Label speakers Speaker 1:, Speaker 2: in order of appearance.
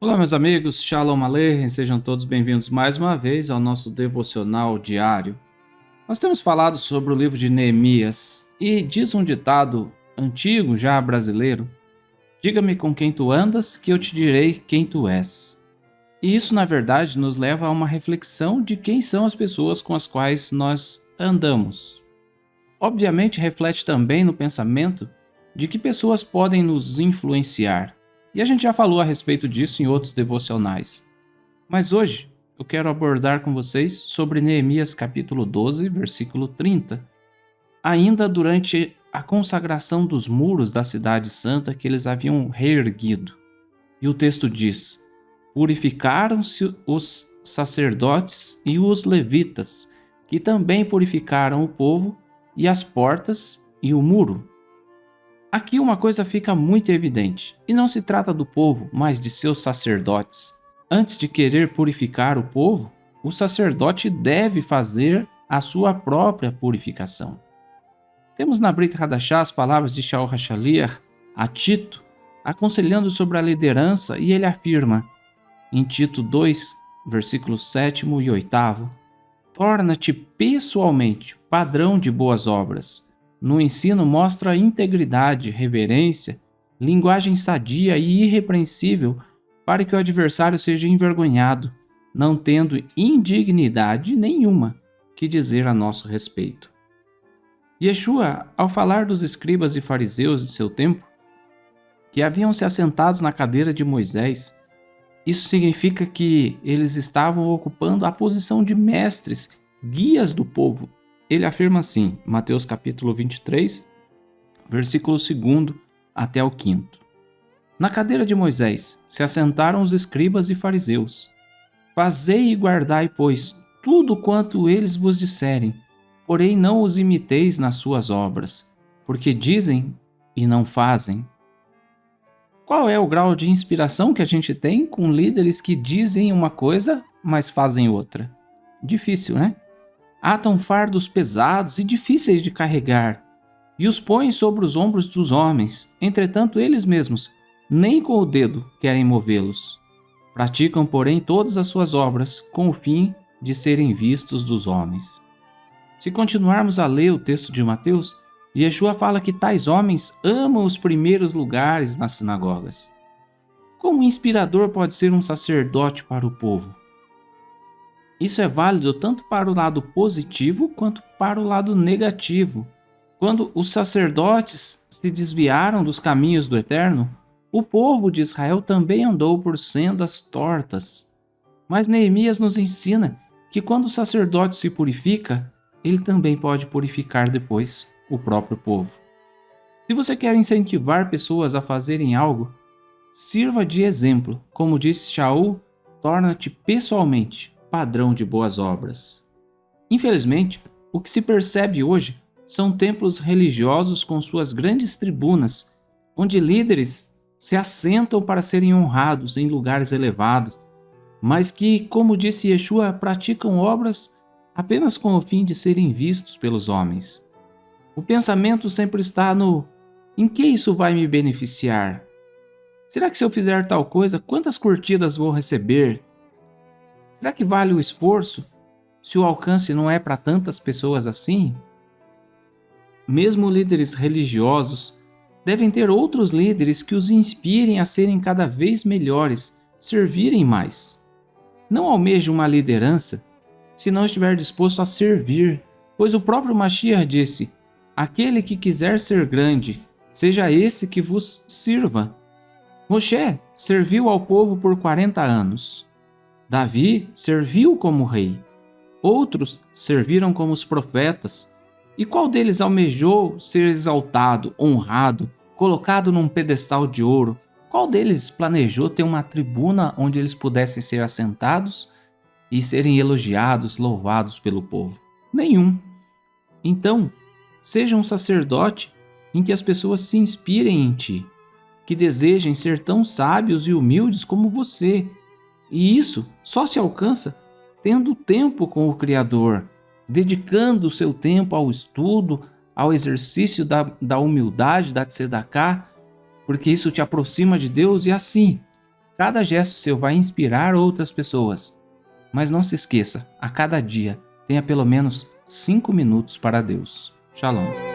Speaker 1: Olá, meus amigos, Shalom Aleichem, sejam todos bem-vindos mais uma vez ao nosso devocional diário. Nós temos falado sobre o livro de Neemias e diz um ditado antigo, já brasileiro: diga-me com quem tu andas, que eu te direi quem tu és. E isso, na verdade, nos leva a uma reflexão de quem são as pessoas com as quais nós andamos. Obviamente, reflete também no pensamento de que pessoas podem nos influenciar. E a gente já falou a respeito disso em outros devocionais. Mas hoje eu quero abordar com vocês sobre Neemias capítulo 12, versículo 30, ainda durante a consagração dos muros da cidade santa que eles haviam reerguido. E o texto diz: purificaram-se os sacerdotes e os levitas, que também purificaram o povo e as portas e o muro. Aqui uma coisa fica muito evidente, e não se trata do povo, mas de seus sacerdotes. Antes de querer purificar o povo, o sacerdote deve fazer a sua própria purificação. Temos na Brit Hadashah as palavras de Shaul HaShaliach a Tito, aconselhando sobre a liderança, e ele afirma, em Tito 2, versículos 7 e 8, torna-te pessoalmente padrão de boas obras. No ensino mostra integridade, reverência, linguagem sadia e irrepreensível para que o adversário seja envergonhado, não tendo indignidade nenhuma que dizer a nosso respeito. Yeshua, ao falar dos escribas e fariseus de seu tempo, que haviam se assentado na cadeira de Moisés, isso significa que eles estavam ocupando a posição de mestres, guias do povo. Ele afirma assim, Mateus capítulo 23, versículo 2 até o 5. Na cadeira de Moisés se assentaram os escribas e fariseus. Fazei e guardai, pois, tudo quanto eles vos disserem, porém não os imiteis nas suas obras, porque dizem e não fazem. Qual é o grau de inspiração que a gente tem com líderes que dizem uma coisa, mas fazem outra? Difícil, né? Atam fardos pesados e difíceis de carregar, e os põem sobre os ombros dos homens, entretanto eles mesmos, nem com o dedo, querem movê-los. Praticam, porém, todas as suas obras, com o fim de serem vistos dos homens. Se continuarmos a ler o texto de Mateus, Yeshua fala que tais homens amam os primeiros lugares nas sinagogas. Como inspirador pode ser um sacerdote para o povo? Isso é válido tanto para o lado positivo quanto para o lado negativo. Quando os sacerdotes se desviaram dos caminhos do Eterno, o povo de Israel também andou por sendas tortas. Mas Neemias nos ensina que quando o sacerdote se purifica, ele também pode purificar depois o próprio povo. Se você quer incentivar pessoas a fazerem algo, sirva de exemplo. Como disse Shaul, torna-te pessoalmente padrão de boas obras. Infelizmente, o que se percebe hoje são templos religiosos com suas grandes tribunas, onde líderes se assentam para serem honrados em lugares elevados, mas que, como disse Yeshua, praticam obras apenas com o fim de serem vistos pelos homens. O pensamento sempre está no: em que isso vai me beneficiar? Será que se eu fizer tal coisa, quantas curtidas vou receber? Será que vale o esforço, se o alcance não é para tantas pessoas assim? Mesmo líderes religiosos devem ter outros líderes que os inspirem a serem cada vez melhores, servirem mais. Não almeje uma liderança se não estiver disposto a servir, pois o próprio Mashiach disse: aquele que quiser ser grande, seja esse que vos sirva. Moshe serviu ao povo por 40 anos. Davi serviu como rei. Outros serviram como os profetas. E qual deles almejou ser exaltado, honrado, colocado num pedestal de ouro? Qual deles planejou ter uma tribuna onde eles pudessem ser assentados e serem elogiados, louvados pelo povo? Nenhum. Então, seja um sacerdote em que as pessoas se inspirem em ti, que desejem ser tão sábios e humildes como você. E isso só se alcança tendo tempo com o Criador, dedicando o seu tempo ao estudo, ao exercício da humildade, da tzedakah, porque isso te aproxima de Deus e assim, Cada gesto seu vai inspirar outras pessoas. Mas não se esqueça, a cada dia, tenha pelo menos 5 minutos para Deus. Shalom.